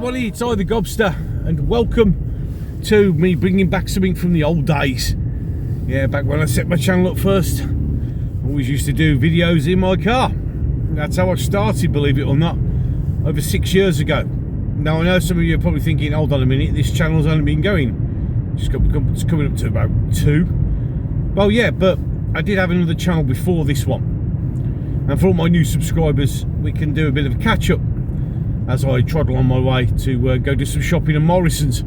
everybody, it's I the Gobster, and welcome to me bringing back something from the old days. Yeah, back when I set my channel up first, I always used to do videos in my car. That's how I started, believe it or not, over 6 years ago. Now I know some of you are probably thinking, hold on a minute, this channel's only been going, it's coming up to about 2. Well yeah, but I did have another channel before this one. And for all my new subscribers, we can do a bit of a catch up as I trundle on my way to go do some shopping at Morrison's.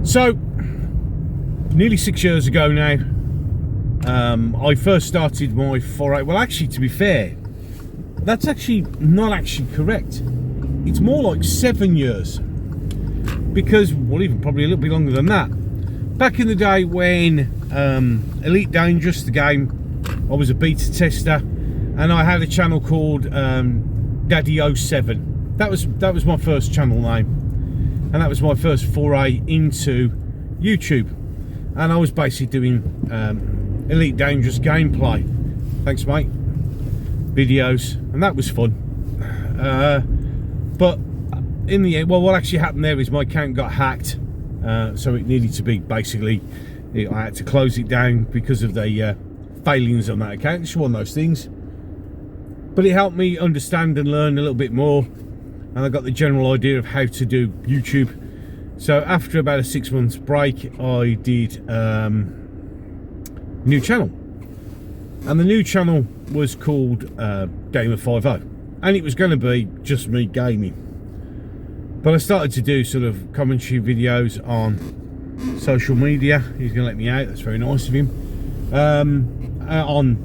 So, nearly 6 years ago now, I first started my foray. Well, actually, to be fair, that's actually not actually correct. It's more like 7 years, because, well, even probably a little bit longer than that. Back in the day when Elite Dangerous, the game, I was a beta tester, and I had a channel called Daddy07. That was my first channel name, and that was my first foray into YouTube. And I was basically doing Elite Dangerous gameplay. Thanks, mate. Videos, and that was fun. But in the end, well, what actually happened there is my account got hacked, so it needed to be basically, I had to close it down because of the failings on that account. It's one of those things. But it helped me understand and learn a little bit more, and I got the general idea of how to do YouTube. So after about a 6 months break, I did new channel, and the new channel was called Gamer50, and it was going to be just me gaming. But I started to do sort of commentary videos on social media. He's going to let me out, that's very nice of him. On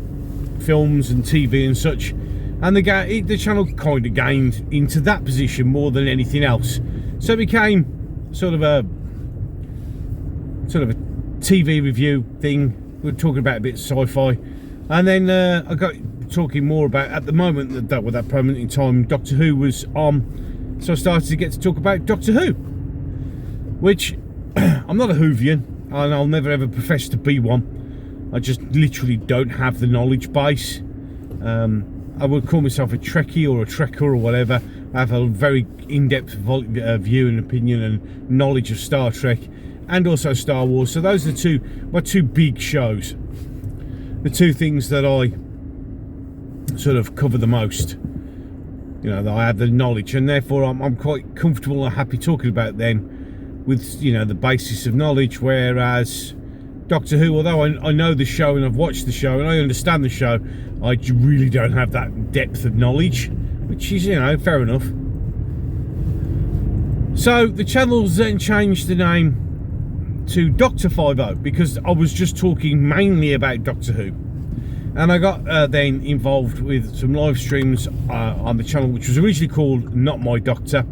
films and TV and such, and the channel kind of gained into that position more than anything else. So it became sort of a TV review thing. We're talking about a bit of sci-fi, and then I got talking more about, at the moment, that moment in time, Doctor Who was on, so I started to get to talk about Doctor Who, which I'm not a Whovian, and I'll never ever profess to be one. I just literally don't have the knowledge base. I would call myself a Trekkie or a Trekker or whatever. I have a very in-depth view and opinion and knowledge of Star Trek and also Star Wars. So those are my two big shows. The two things that I sort of cover the most. You know, that I have the knowledge, and therefore I'm quite comfortable and happy talking about them with, you know, the basis of knowledge. Whereas Doctor Who, although I know the show and I've watched the show and I understand the show, I really don't have that depth of knowledge, which is, you know, fair enough. So the channel's then changed the name to Doctor50 because I was just talking mainly about Doctor Who. And I got then involved with some live streams on the channel, which was originally called Not My Doctor,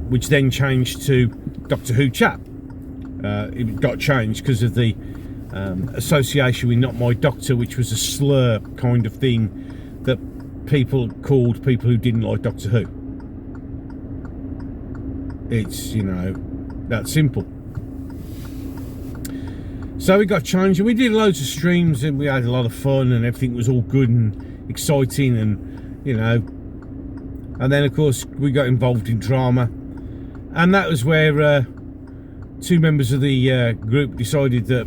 which then changed to Doctor Who Chat. It got changed because of the association with Not My Doctor, which was a slur kind of thing that people called people who didn't like Doctor Who. It's, you know, that simple. So it got changed, and we did loads of streams, and we had a lot of fun, and everything was all good and exciting, and, you know, and then of course we got involved in drama, and that was where two members of the group decided that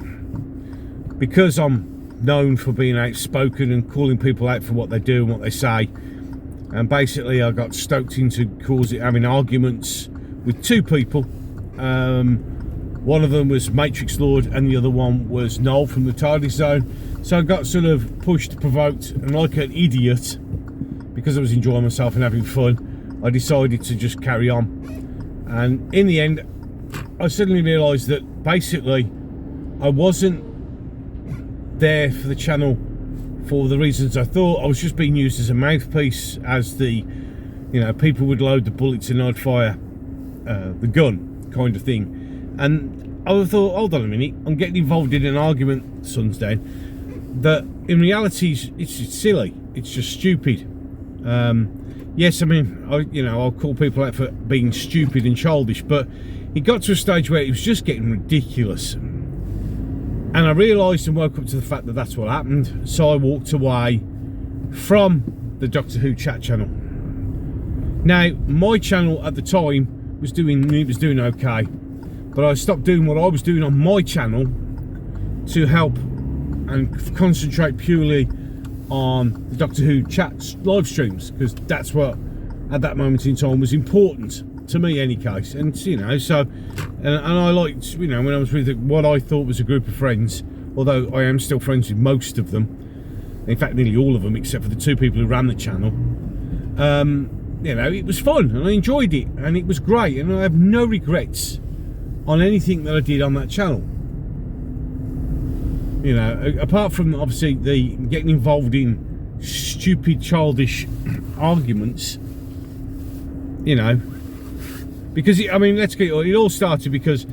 because I'm known for being outspoken and calling people out for what they do and what they say, and basically I got stoked into having arguments with two people. One of them was Matrix Lord and the other one was Noel from the TARDIS Zone. So I got sort of pushed, provoked, and like an idiot, because I was enjoying myself and having fun, I decided to just carry on. And in the end, I suddenly realised that basically I wasn't there for the channel for the reasons I thought. I was just being used as a mouthpiece, as the, you know, people would load the bullets and I'd fire the gun kind of thing. And I thought, hold on a minute, I'm getting involved in an argument, sun's down, that in reality it's silly, it's just stupid. Yes, I mean, I'll call people out for being stupid and childish, but it got to a stage where it was just getting ridiculous. And I realised and woke up to the fact that that's what happened. So I walked away from the Doctor Who chat channel. Now, my channel at the time was doing okay, but I stopped doing what I was doing on my channel to help and concentrate purely on the Doctor Who chats live streams, because that's what at that moment in time was important to me, any case. And you know, so and I liked, you know, when I was with what I thought was a group of friends, although I am still friends with most of them, in fact nearly all of them except for the two people who ran the channel. You know, it was fun and I enjoyed it and it was great, and I have no regrets on anything that I did on that channel. You know, apart from obviously the getting involved in stupid childish arguments, you know, because I mean, let's get it all started because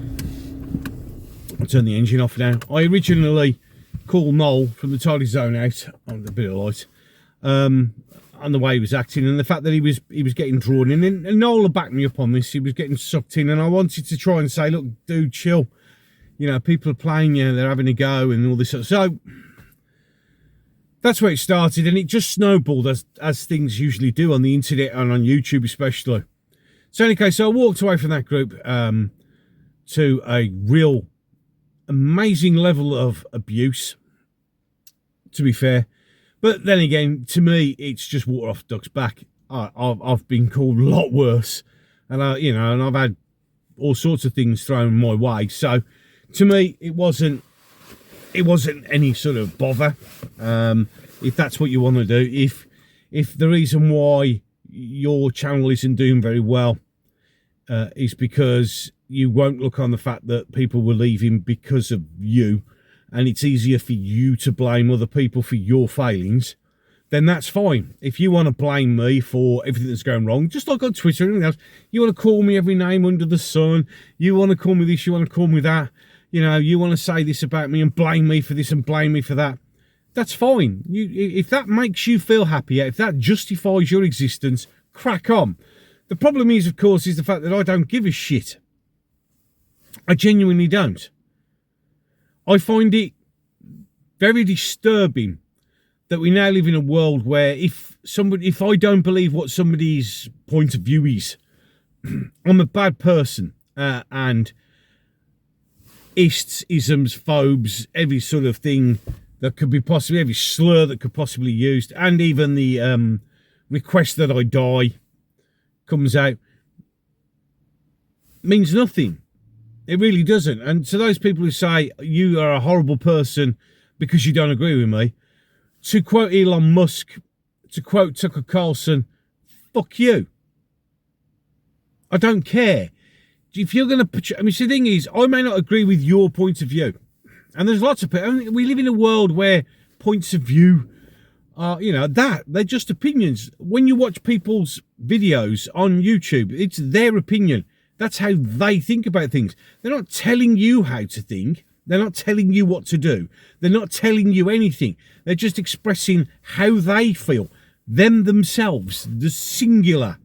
I'll turn the engine off now. I originally called Noel from the Tidy Zone out on a bit of light on the way he was acting, and the fact that he was getting drawn in, and Noel will back me up on this. He was getting sucked in, and I wanted to try and say, look, dude, chill. You know, people are playing you, they're having a go and all this sort of. So that's where it started, and it just snowballed as things usually do on the internet and on YouTube especially. So anyway, so I walked away from that group to a real amazing level of abuse, to be fair. But then again, to me, it's just water off a duck's back. I've been called a lot worse, and you know, and I've had all sorts of things thrown my way. So to me, it wasn't any sort of bother. If that's what you want to do, if the reason why your channel isn't doing very well is because you won't look on the fact that people were leaving because of you, and it's easier for you to blame other people for your failings, then that's fine. If you want to blame me for everything that's going wrong, just like on Twitter and everything else, you want to call me every name under the sun, you want to call me this, you want to call me that, you know, you want to say this about me and blame me for this and blame me for that, that's fine. If that makes you feel happier, if that justifies your existence, crack on. The problem is, of course, is the fact that I don't give a shit. I genuinely don't. I find it very disturbing that we now live in a world where if I don't believe what somebody's point of view is, I'm a bad person, and ists, isms, phobes, every sort of thing that could be possibly, every slur that could possibly be used, and even the request that I die comes out, means nothing. It really doesn't. And to those people who say you are a horrible person because you don't agree with me, to quote Elon Musk, to quote Tucker Carlson, fuck you. I don't care. If you're going to, I mean, the thing is, I may not agree with your point of view. And there's lots of people, I mean, we live in a world where points of view are, you know, they're just opinions. When you watch people's videos on YouTube, it's their opinion. That's how they think about things. They're not telling you how to think. They're not telling you what to do. They're not telling you anything. They're just expressing how they feel. Them themselves, the singular.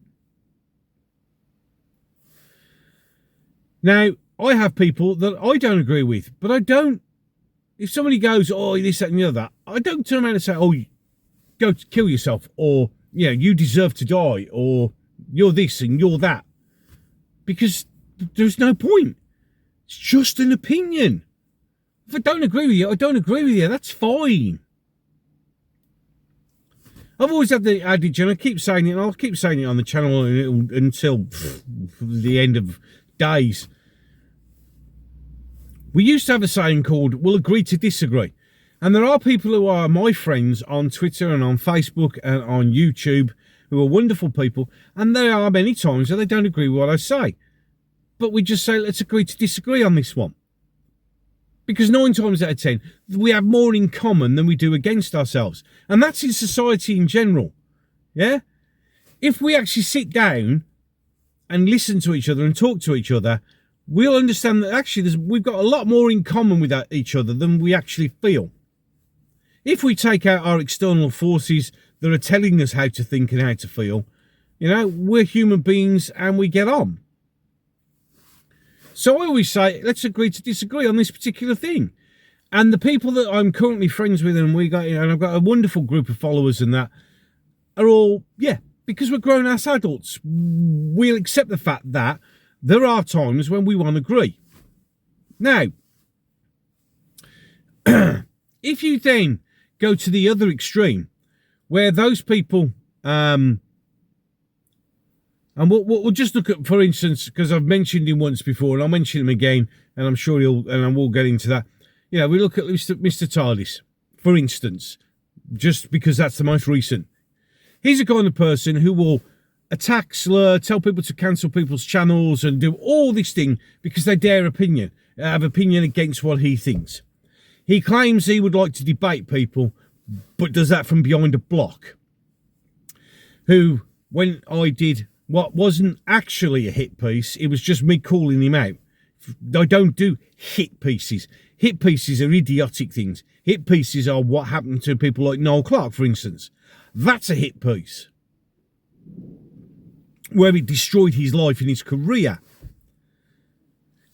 Now, I have people that I don't agree with, but I don't. If somebody goes, oh, this, that, and the other, I don't turn around and say, oh, go kill yourself, or, yeah, you deserve to die, or you're this and you're that. Because there's no point. It's just an opinion. If I don't agree with you, I don't agree with you. That's fine. I've always had the adage, and I keep saying it, and I'll keep saying it on the channel until the end of days. We used to have a saying called, we'll agree to disagree. And there are people who are my friends on Twitter and on Facebook and on YouTube who are wonderful people, and there are many times that they don't agree with what I say. But we just say, let's agree to disagree on this one. Because 9 times out of 10, we have more in common than we do against ourselves. And that's in society in general. Yeah? If we actually sit down and listen to each other and talk to each other, we'll understand that actually we've got a lot more in common with each other than we actually feel. If we take out our external forces that are telling us how to think and how to feel, you know, we're human beings and we get on. So I always say, let's agree to disagree on this particular thing. And the people that I'm currently friends with, and we got, you know, and I've got a wonderful group of followers and that, are all, yeah, because we're grown-ass adults, we'll accept the fact that there are times when we won't agree. Now, if you then go to the other extreme, where those people, and we'll just look at, for instance, because I've mentioned him once before, and I'll mention him again, and I'm sure and we'll get into that. You know, we look at Mr. TARDIS, for instance, just because that's the most recent. He's a kind of person who will attack, slur, tell people to cancel people's channels and do all this thing because they have opinion against what he thinks. He claims he would like to debate people, but does that from behind a block. Who, when I did what wasn't actually a hit piece, it was just me calling him out. I don't do hit pieces. Hit pieces are idiotic things. Hit pieces are what happened to people like Noel Clarke, for instance. That's a hit piece. Where it destroyed his life and his career.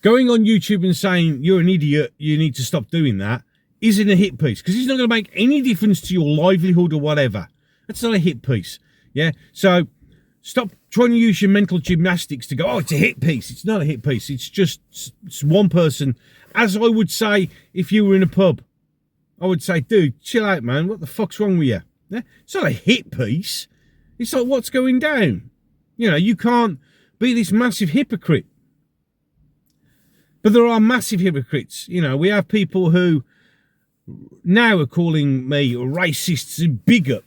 Going on YouTube and saying, you're an idiot, you need to stop doing that, isn't a hit piece. Because it's not going to make any difference to your livelihood or whatever. That's not a hit piece. Yeah? So, stop trying to use your mental gymnastics to go, oh, it's a hit piece. It's not a hit piece. It's one person. As I would say, if you were in a pub, I would say, dude, chill out, man. What the fuck's wrong with you? Yeah? It's not a hit piece. It's like, what's going down? You know, you can't be this massive hypocrite. But there are massive hypocrites. You know, we have people who now are calling me racists and bigot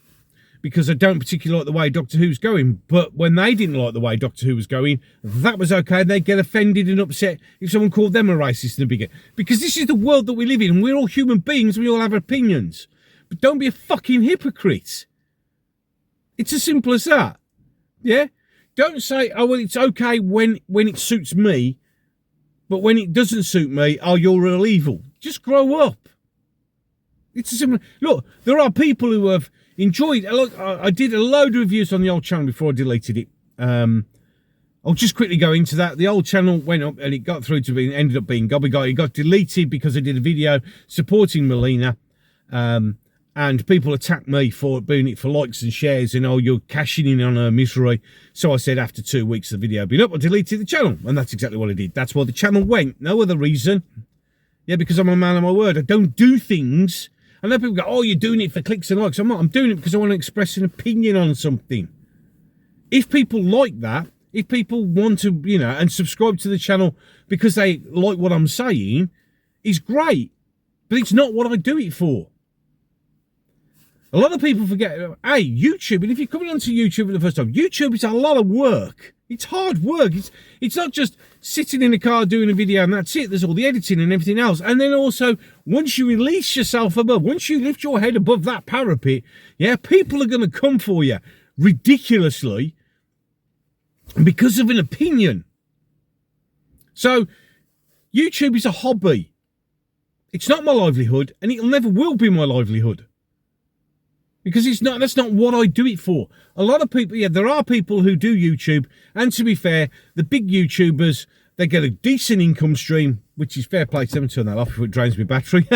because I don't particularly like the way Doctor Who's going. But when they didn't like the way Doctor Who was going, that was okay. They'd get offended and upset if someone called them a racist and a bigot. Because this is the world that we live in. We're all human beings. We all have opinions. But don't be a fucking hypocrite. It's as simple as that. Yeah? Don't say, oh, well, it's okay when it suits me. But when it doesn't suit me, oh, you're real evil. Just grow up. It's a similar. Look, there are people who have enjoyed. Look, I did a load of reviews on the old channel before I deleted it. I'll just quickly go into that. The old channel went up and it got through to being, ended up being gobbledygook. It got deleted because I did a video supporting Melina. And people attacked me for doing it for likes and shares and, oh, you're cashing in on her misery. So I said after 2 weeks of the video being up, I deleted the channel. And that's exactly what I did. That's why the channel went. No other reason. Yeah, because I'm a man of my word. I don't do things. I know people go, oh, you're doing it for clicks and likes. I'm not. I'm doing it because I want to express an opinion on something. If people like that, if people want to, you know, and subscribe to the channel because they like what I'm saying, is great. But it's not what I do it for. A lot of people forget, hey, YouTube, and if you're coming onto YouTube for the first time, YouTube is a lot of work. It's hard work. It's not just sitting in the car doing a video and that's it. There's all the editing and everything else. And then also, once you release yourself above, once you lift your head above that parapet, yeah, people are going to come for you ridiculously because of an opinion. So, YouTube is a hobby. It's not my livelihood, and it never will be my livelihood. Because that's not what I do it for. A lot of people, yeah, there are people who do YouTube, and to be fair, the big YouTubers, they get a decent income stream, which is fair play to them. Turn that off before it drains my battery.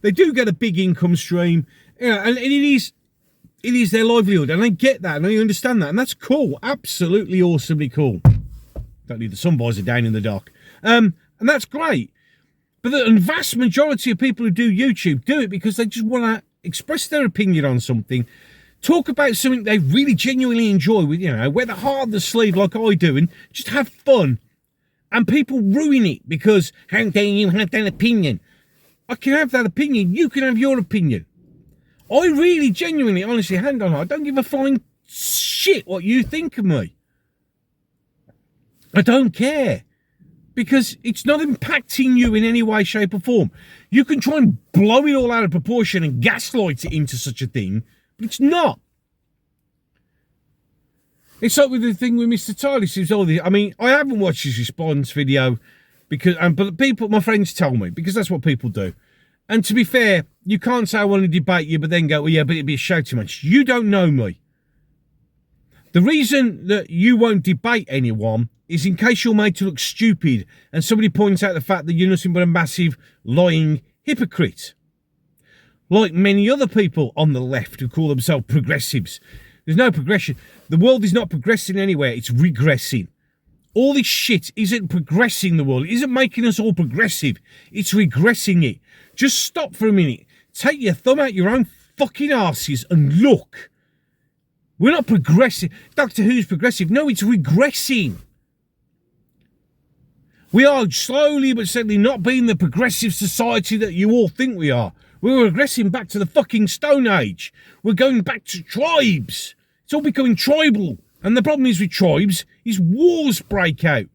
They do get a big income stream, you know, and it is their livelihood, and I get that, and I understand that, and that's cool, absolutely awesomely cool. Don't need the sun visor down in the dark, and that's great. But the vast majority of people who do YouTube do it because they just want to express their opinion on something, talk about something they really genuinely enjoy, with, you know, wear the heart on the sleeve like I do, and just have fun. And people ruin it because, how dare you have that opinion? I can have that opinion, you can have your opinion. I really genuinely, honestly, hand on heart, I don't give a flying shit what you think of me. I don't care. Because it's not impacting you in any way, shape or form. You can try and blow it all out of proportion and gaslight it into such a thing, but it's not. It's like with the thing with Mr. TARDIS. I mean, I haven't watched his response video because, but people, my friends tell me, because that's what people do. And to be fair, you can't say I want to debate you, but then go, well, yeah, but it'd be a show too much. You don't know me. The reason that you won't debate anyone is in case you're made to look stupid and somebody points out the fact that you're nothing but a massive lying hypocrite. Like many other people on the left who call themselves progressives. There's no progression. The world is not progressing anywhere. It's regressing. All this shit isn't progressing the world. It isn't making us all progressive. It's regressing it. Just stop for a minute. Take your thumb out your own fucking arses and look. We're not progressing. Doctor Who's progressive. No, it's regressing. We are slowly but steadily not being the progressive society that you all think we are. We're regressing back to the fucking Stone Age. We're going back to tribes. It's all becoming tribal. And the problem is with tribes is wars break out.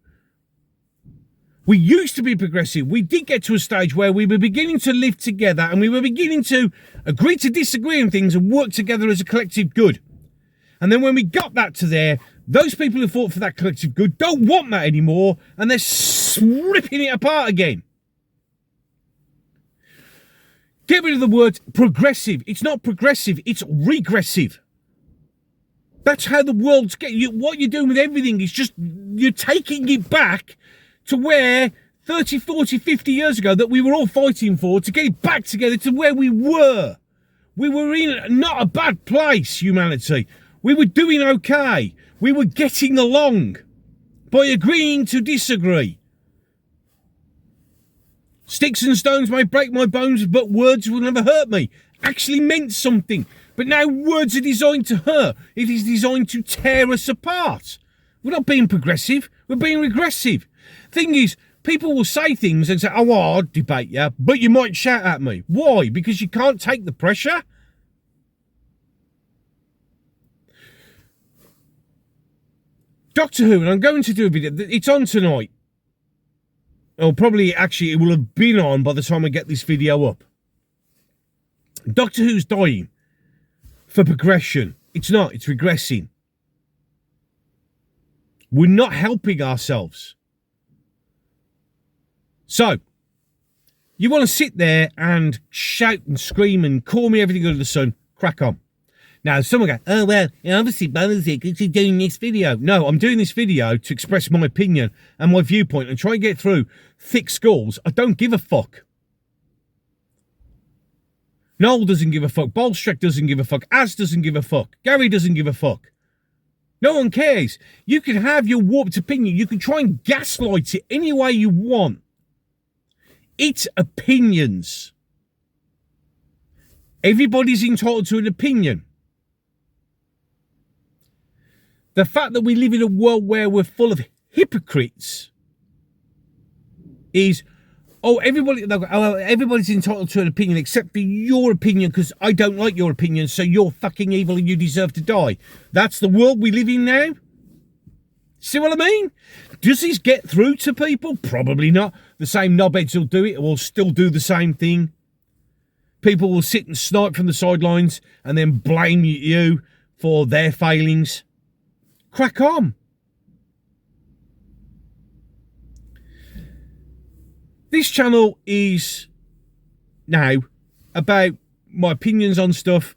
We used to be progressive. We did get to a stage where we were beginning to live together and we were beginning to agree to disagree on things and work together as a collective good. And then when we got that to there, those people who fought for that collective good don't want that anymore and they're ripping it apart again. Get rid of the word progressive. It's not progressive, it's regressive. That's how the world's getting. What you're doing with everything is just, you're taking it back to where 30, 40, 50 years ago that we were all fighting for, to get it back together to where we were. We were in not a bad place, humanity. We were doing okay. We were getting along by agreeing to disagree. Sticks and stones may break my bones, but words will never hurt me. Actually meant something. But now words are designed to hurt. It is designed to tear us apart. We're not being progressive. We're being regressive. Thing is, people will say things and say, oh, well, I'll debate you, but you might shout at me. Why? Because you can't take the pressure? Doctor Who, and I'm going to do a video. It's on tonight. Or probably, actually, it will have been on by the time I get this video up. Doctor Who's dying for progression. It's not. It's regressing. We're not helping ourselves. So, you want to sit there and shout and scream and call me everything under the sun, crack on. Now, someone go, oh, well, it obviously bothers you because you're doing this video. No, I'm doing this video to express my opinion and my viewpoint and try and get through thick skulls. I don't give a fuck. Noel doesn't give a fuck. Bolstrek doesn't give a fuck. Az doesn't give a fuck. Gary doesn't give a fuck. No one cares. You can have your warped opinion. You can try and gaslight it any way you want. It's opinions. Everybody's entitled to an opinion. The fact that we live in a world where we're full of hypocrites is, everybody's entitled to an opinion except for your opinion because I don't like your opinion, so you're fucking evil and you deserve to die. That's the world we live in now. See what I mean? Does this get through to people? Probably not. The same knobheads will do it, will still do the same thing. People will sit and snipe from the sidelines and then blame you for their failings. Crack on. This channel is now about my opinions on stuff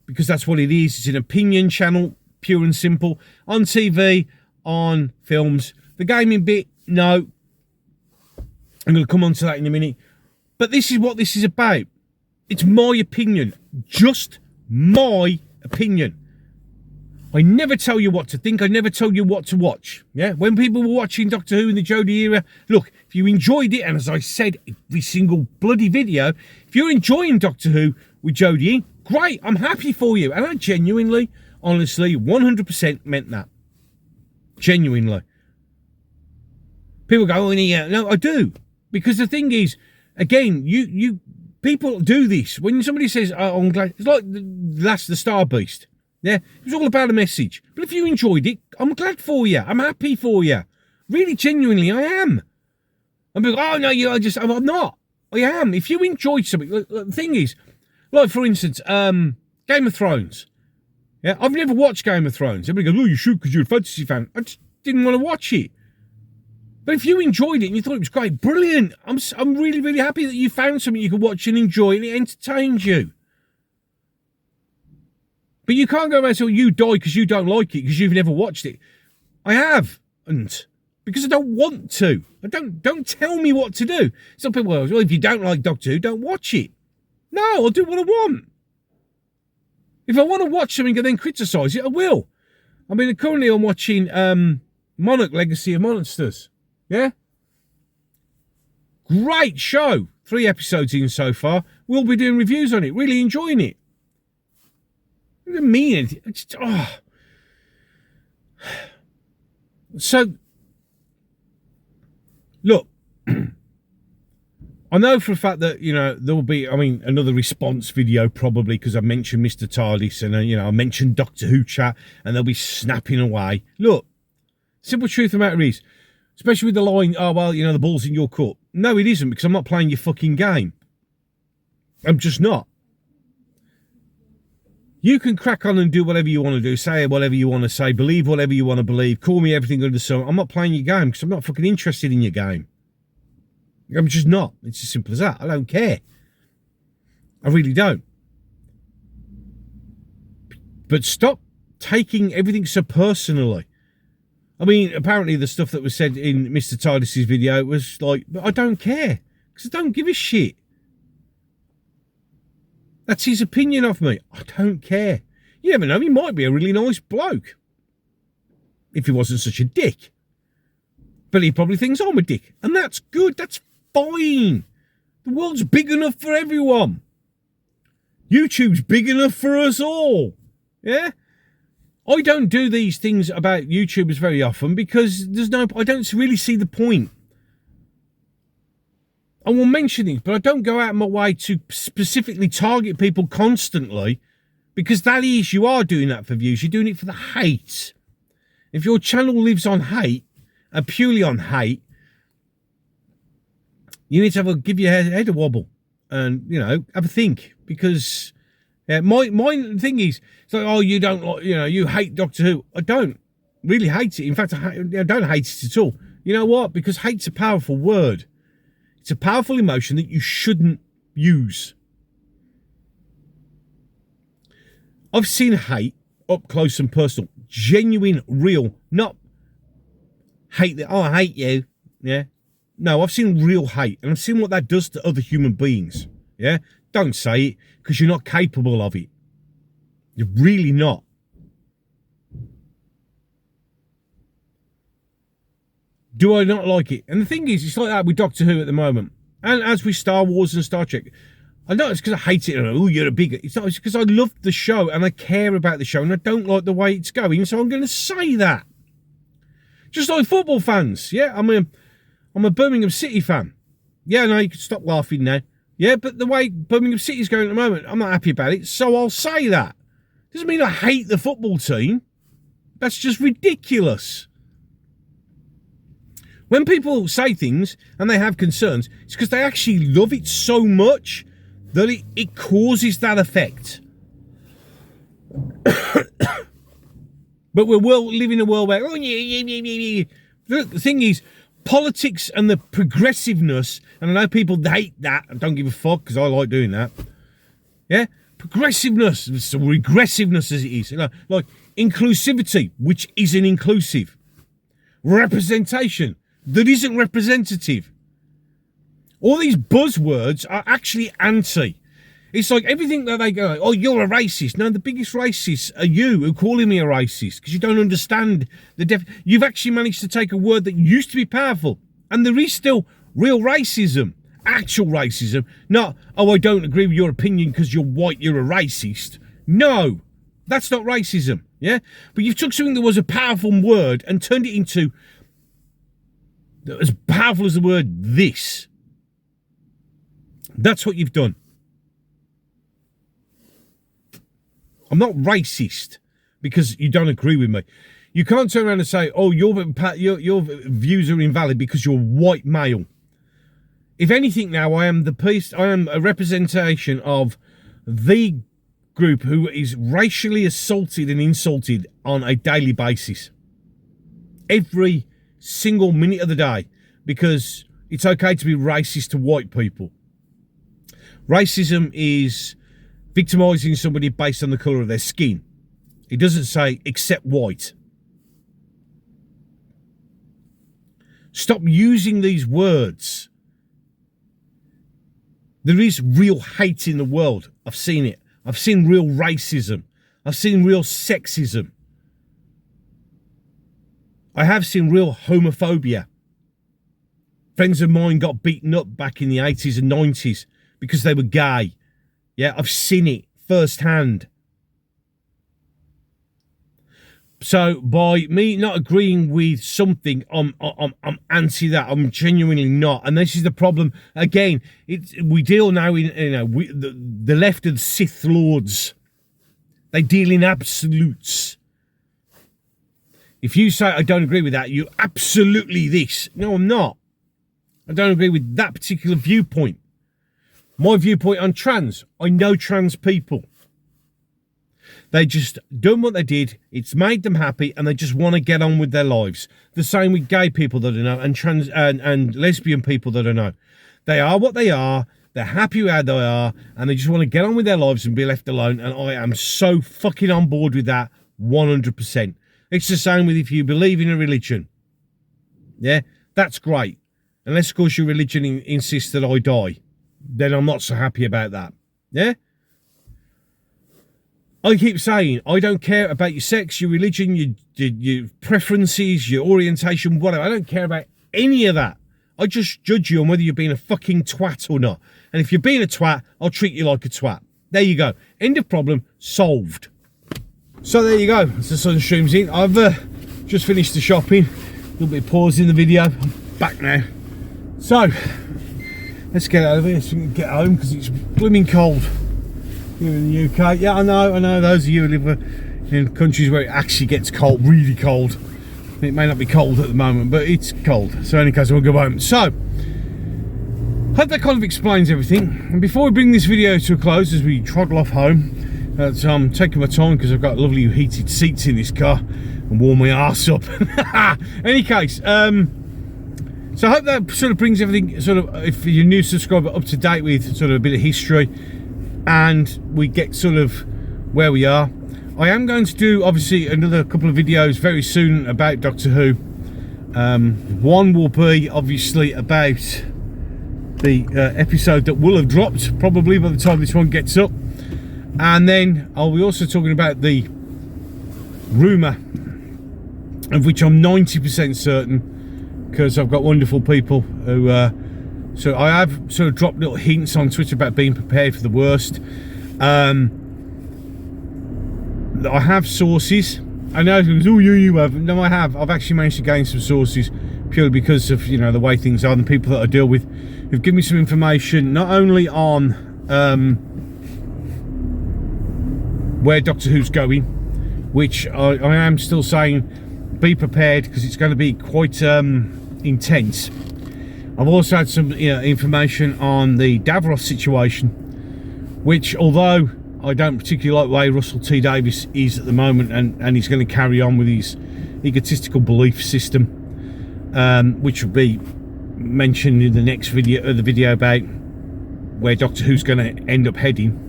because that's what it is. It's an opinion channel, pure and simple. On TV, on films. The gaming bit, no. I'm going to come on to that in a minute. But this is what this is about. It's my opinion. Just my opinion. I never tell you what to think. I never tell you what to watch. Yeah, when people were watching Doctor Who in the Jodie era, look, if you enjoyed it, and as I said, every single bloody video, if you're enjoying Doctor Who with Jodie, great, I'm happy for you. And I genuinely, honestly, 100% meant that. Genuinely. People go, oh, yeah, no, I do. Because the thing is, again, people do this. When somebody says, oh, I'm glad, it's like the Star Beast. Yeah, it was all about a message. But if you enjoyed it, I'm glad for you. I'm happy for you. Really, genuinely, I am. I'm like, oh, no, I'm not. I am. If you enjoyed something, the thing is, like, for instance, Game of Thrones. Yeah, I've never watched Game of Thrones. Everybody goes, oh, you should because you're a fantasy fan. I just didn't want to watch it. But if you enjoyed it and you thought it was great, brilliant. I'm really, really happy that you found something you could watch and enjoy and it entertained you. But you can't go around until you die because you don't like it because you've never watched it. I have, and because I don't want to. Don't tell me what to do. Some people go, well, if you don't like Doctor Who, don't watch it. No, I'll do what I want. If I want to watch something and then criticise it, I will. I mean, currently I'm watching Monarch Legacy of Monsters. Yeah? Great show. 3 episodes in so far. We'll be doing reviews on it. Really enjoying it. I didn't mean it. It's just, oh. So, look, I know for a fact that, you know, there will be, I mean, another response video probably because I mentioned Mr. TARDIS and, you know, I mentioned Doctor Who chat and they'll be snapping away. Look, simple truth of the matter is, especially with the line, oh, well, you know, the ball's in your court. No, it isn't, because I'm not playing your fucking game. I'm just not. You can crack on and do whatever you want to do, say whatever you want to say, believe whatever you want to believe, call me everything under the sun. I'm not playing your game because I'm not fucking interested in your game. I'm just not. It's as simple as that. I don't care. I really don't. But stop taking everything so personally. I mean, apparently the stuff that was said in Mr. TARDIS's video was like, but I don't care, because I don't give a shit. That's his opinion of me. I don't care. You never know, he might be a really nice bloke. If he wasn't such a dick. But he probably thinks I'm a dick. And that's good, that's fine. The world's big enough for everyone. YouTube's big enough for us all. Yeah? I don't do these things about YouTubers very often because I don't really see the point. I will mention things, but I don't go out of my way to specifically target people constantly because you are doing that for views. You're doing it for the hate. If your channel lives on hate, purely on hate, you need to give your head a wobble and, you know, have a think because... Yeah, my thing is, it's like, oh, you don't like, you know, you hate Doctor Who. I don't really hate it. In fact, I don't hate it at all. You know what? Because hate's a powerful word. It's a powerful emotion that you shouldn't use. I've seen hate up close and personal. Genuine, real, not hate that, oh, I hate you. Yeah. No, I've seen real hate and I've seen what that does to other human beings. Yeah. Don't say it because you're not capable of it. You're really not. Do I not like it? And the thing is, it's like that with Doctor Who at the moment. And as with Star Wars and Star Trek. I know it's because I hate it. And, oh, you're a bigot. It's not. It's because I love the show and I care about the show and I don't like the way it's going. So I'm going to say that. Just like football fans. Yeah, I'm a Birmingham City fan. Yeah, no, you can stop laughing now. Yeah, but the way Birmingham City's going at the moment, I'm not happy about it, so I'll say that. Doesn't mean I hate the football team. That's just ridiculous. When people say things and they have concerns, it's because they actually love it so much that it causes that effect. But we're living in a world where, oh, yeah. The thing is, politics and the progressiveness, and I know people hate that, I don't give a fuck because I like doing that. Yeah? Progressiveness, so regressiveness as it is. You know, like inclusivity, which isn't inclusive. Representation, that isn't representative. All these buzzwords are actually anti. It's like everything that they go, oh, you're a racist. No, the biggest racists are you who calling me a racist because you don't understand the You've actually managed to take a word that used to be powerful, and there is still real racism, actual racism. Not, oh, I don't agree with your opinion because you're white, you're a racist. No, that's not racism, yeah? But you've took something that was a powerful word and turned it into as powerful as the word this. That's what you've done. I'm not racist because you don't agree with me. You can't turn around and say, oh, your views are invalid because you're white male. If anything now, I am a representation of the group who is racially assaulted and insulted on a daily basis. Every single minute of the day. Because it's okay to be racist to white people. Racism is victimising somebody based on the colour of their skin. It doesn't say except white. Stop using these words. There is real hate in the world. I've seen it. I've seen real racism. I've seen real sexism. I have seen real homophobia. Friends of mine got beaten up back in the 80s and 90s because they were gay. Yeah, I've seen it firsthand. So by me not agreeing with something, I'm anti that. I'm genuinely not, and this is the problem. Again, we deal now in the left of the Sith Lords. They deal in absolutes. If you say I don't agree with that, you're absolutely this. No, I'm not. I don't agree with that particular viewpoint. My viewpoint on trans, I know trans people. They just done what they did, it's made them happy, and they just want to get on with their lives. The same with gay people that I know, and trans and lesbian people that I know. They are what they are, they're happy how they are, and they just want to get on with their lives and be left alone, and I am so fucking on board with that 100%. It's the same with if you believe in a religion. Yeah, that's great. Unless, of course, your religion insists that I die. Then I'm not so happy about that. Yeah? I keep saying, I don't care about your sex, your religion, your preferences, your orientation, whatever. I don't care about any of that. I just judge you on whether you're being a fucking twat or not. And if you're being a twat, I'll treat you like a twat. There you go. End of problem. Solved. So there you go. As the sun streams in, I've just finished the shopping. A little bit of pause in the video. I'm back now. So, let's get out of here so we can get home because it's blooming cold here in the UK. Yeah, I know, those of you who live in countries where it actually gets cold, really cold. It may not be cold at the moment, but it's cold. So in any case, we'll go home. So, hope that kind of explains everything. And before we bring this video to a close, as we trottle off home, I'm taking my time because I've got lovely heated seats in this car and warm my arse up. Any case, so I hope that sort of brings everything sort of, if you're a new subscriber, up to date with sort of a bit of history, and we get sort of where we are. I am going to do obviously another couple of videos very soon about Doctor Who. One will be obviously about the episode that will have dropped probably by the time this one gets up, and then I'll be also talking about the rumour, of which I'm 90% certain, because I've got wonderful people who so I have sort of dropped little hints on Twitter about being prepared for the worst. I have sources. I know, oh, you have. No, I have. I've actually managed to gain some sources purely because of, you know, the way things are and the people that I deal with, who've given me some information, not only on where Doctor Who's going, which I am still saying be prepared because it's going to be quite intense. I've also had some information on the Davros situation, which, although I don't particularly like the way Russell T Davies is at the moment, and he's going to carry on with his egotistical belief system, which will be mentioned in the next video, the video about where Doctor Who's going to end up heading,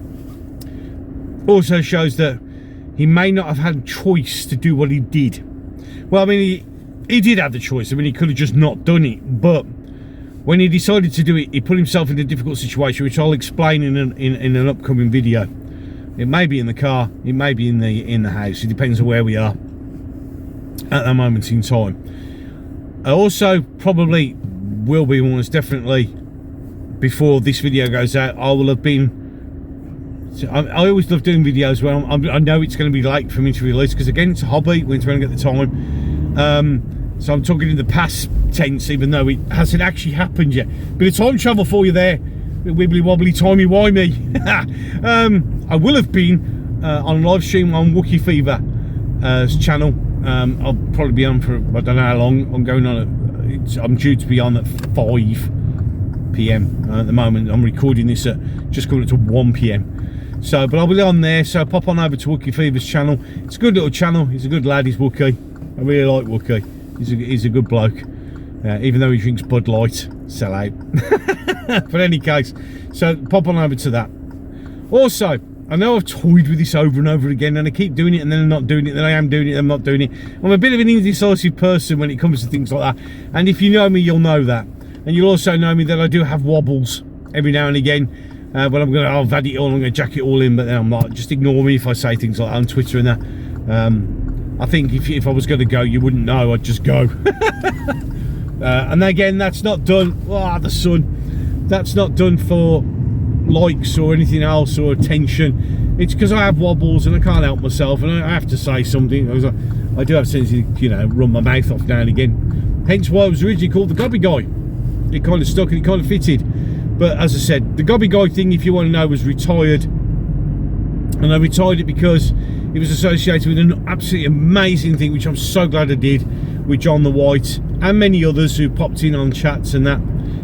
also shows that he may not have had a choice to do what he did. Well, I mean, he did have the choice. I mean, he could have just not done it, but when he decided to do it, he put himself in a difficult situation, which I'll explain in an upcoming video. It may be in the car, it may be in the house. It depends on where we are at that moment in time. I also probably will be, almost definitely, before this video goes out, I will have been. I always love doing videos where I know it's going to be late for me to release, because again, it's a hobby. We're trying to get the time. So I'm talking in the past tense, even though it hasn't actually happened yet. Bit of time travel for you there, wibbly wobbly, timey wimey. I will have been on live stream on Wookiee Fever's channel. I'll probably be on for, I don't know how long. I'm going on I'm due to be on at 5 PM at the moment. I'm recording this at just coming up to 1 PM. So, but I'll be on there, so pop on over to Wookiee Fever's channel. It's a good little channel. He's a good lad, he's Wookiee. I really like Wookiee. He's a good bloke, even though he drinks Bud Light. Sell out. But any case, so pop on over to that. Also, I know I've toyed with this over and over again, and I keep doing it and then I'm not doing it, then I am doing it and I'm not doing it. I'm a bit of an indecisive person when it comes to things like that, and if you know me, you'll know that. And you'll also know me that I do have wobbles every now and again. But I've had it all, I'm gonna jack it all in, but then I'm like, just ignore me if I say things like that on Twitter and that. I think if I was gonna go, you wouldn't know, I'd just go. And again, that's not done, the sun, that's not done for likes or anything else or attention. It's because I have wobbles and I can't help myself, and I have to say something. I do have a tendency to, run my mouth off now and again. Hence why I was originally called the Gobby Guy. It kind of stuck and it kind of fitted. But as I said, the Gobby Guy thing, if you want to know, was retired. And I retired it because it was associated with an absolutely amazing thing, which I'm so glad I did, with John the White and many others who popped in on chats and that.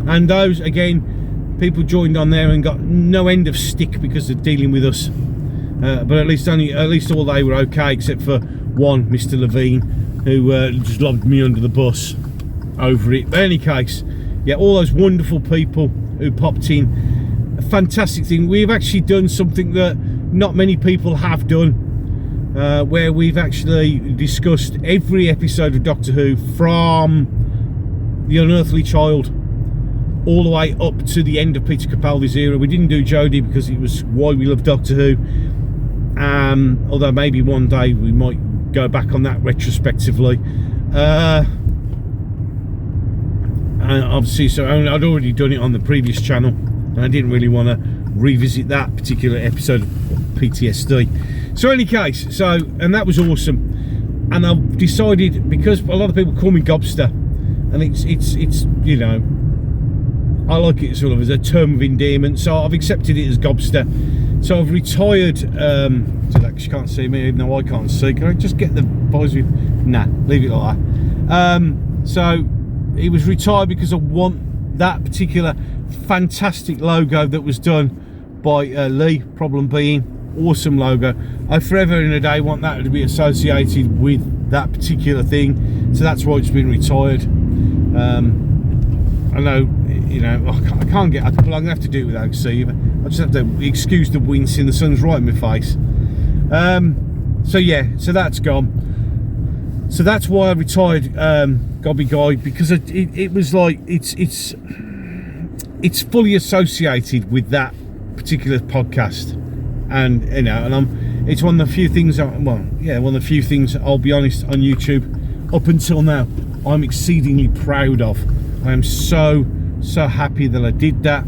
And those, again, people joined on there and got no end of stick because of dealing with us. But at least all they were okay, except for one, Mr. Levine, who just lobbed me under the bus over it. But in any case, yeah, all those wonderful people who popped in, a fantastic thing. We've actually done something that not many people have done, where we've actually discussed every episode of Doctor Who from The Unearthly Child all the way up to the end of Peter Capaldi's era. We didn't do Jodie because it was Why We Love Doctor Who, although maybe one day we might go back on that retrospectively. And obviously, so I'd already done it on the previous channel, and I didn't really want to revisit that particular episode of PTSD. So in any case, and that was awesome. And I've decided, because a lot of people call me Gobster, and it's I like it sort of as a term of endearment, so I've accepted it as Gobster. So I've retired. So that you can't see me, even though I can't see. Can I just get the visor? Nah, leave it like that. So it was retired because I want that particular fantastic logo that was done by Lee, problem being, awesome logo. I forever and a day want that to be associated with that particular thing, so that's why it's been retired. I know, I can't get, well, I'm gonna have to do it without Steve. I just have to excuse the wincing, the sun's right in my face. So yeah, so that's gone. So that's why I retired Gobby Guy, because it was like it's fully associated with that particular podcast, and it's one of the few things. One of the few things, I'll be honest, on YouTube up until now I'm exceedingly proud of. I am so happy that I did that.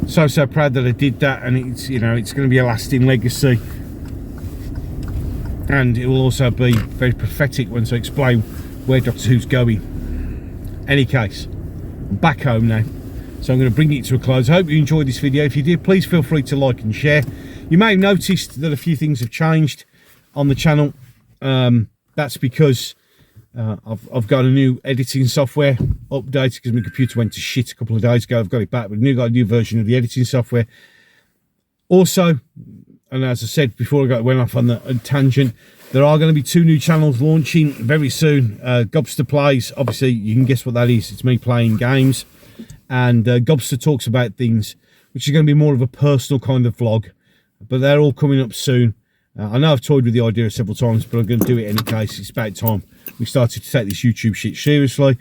So proud that I did that, and it's it's going to be a lasting legacy, and it will also be very prophetic once I explain where Doctor Who's going. Any case, I'm back home now, so I'm going to bring it to a close. I hope you enjoyed this video. If you did, please feel free to like and share. You may have noticed that a few things have changed on the channel. That's because I've got a new editing software updated, because my computer went to shit a couple of days ago. I've got it back, but got a new version of the editing software. Also, and as I said before I went off on the tangent, there are going to be 2 new channels launching very soon. Gobster Plays, obviously you can guess what that is. It's me playing games. And Gobster Talks About Things, which is going to be more of a personal kind of vlog. But they're all coming up soon. I know I've toyed with the idea several times, but I'm going to do it any case. It's about time we started to take this YouTube shit seriously.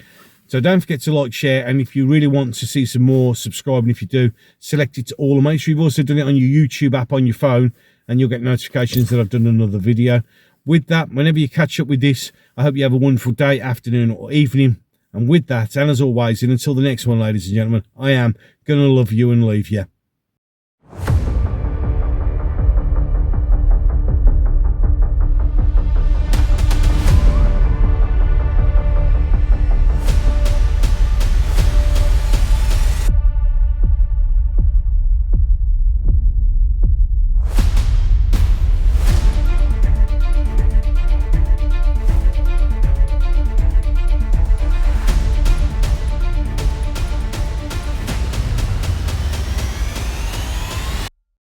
So don't forget to like, share, and if you really want to see some more, subscribe. And if you do, select it to all, and make sure you've also done it on your YouTube app on your phone, and you'll get notifications that I've done another video. With that, whenever you catch up with this, I hope you have a wonderful day, afternoon, or evening. And with that, and as always, and until the next one, ladies and gentlemen, I am going to love you and leave you.